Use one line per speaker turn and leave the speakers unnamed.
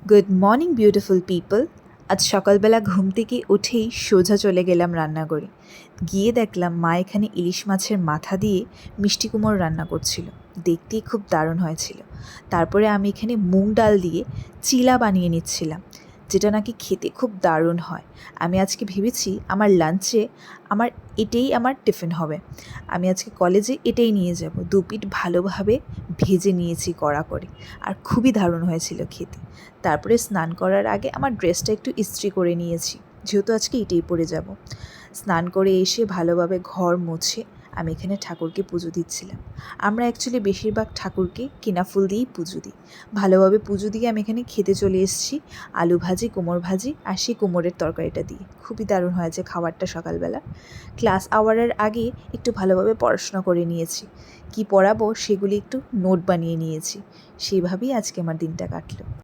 Good morning beautiful people. আজ সকালবেলা ঘুম থেকে উঠেই সোজা চলে গেলাম রান্নাঘরে। গিয়ে দেখলাম মা এখানে ইলিশ মাছের মাথা দিয়ে মিষ্টি কুমড়ো রান্না করছিল। দেখতেই খুব দারুণ হয়েছিল। তারপরে আমি এখানে মুগ ডাল দিয়ে চিলা বানিয়ে নিচ্ছিলাম, যেটা নাকি খেতে খুব দারুণ হয়। আমি আজকে ভেবেছি আমার লাঞ্চে এটাই আমার টিফিন হবে। আমি আজকে কলেজে এটাই নিয়ে যাব। দুপিঠ ভালোভাবে ভেজে নিয়েছি কড়া করে, আর খুবই দারুণ হয়েছিল খেতে। তারপরে স্নান করার আগে আমার ড্রেসটা একটু ইস্ত্রি করে নিয়েছি, যেহেতু আজকে এটাই পরে যাব। স্নান করে এসে ভালোভাবে ঘর মুছে আমি এখানে ঠাকুরকে পুজো দিচ্ছিলাম। আমরা অ্যাকচুয়ালি বেশিরভাগ ঠাকুরকে কেনা ফুল দিয়েই পুজো দিই। ভালোভাবে পুজো দিয়ে আমি এখানে খেতে চলে এসেছি আলু ভাজি, কুমড় ভাজি আর সেই কুমড়ের তরকারিটা দিয়ে। খুবই দারুণ হয়েছে খাবারটা সকালবেলা। ক্লাস আওয়ারের আগে একটু ভালোভাবে পড়াশোনা করে নিয়েছি। কি পড়াবো সেগুলি একটু নোট বানিয়ে নিয়েছি। সেইভাবেই আজকে আমার দিনটা কাটলো।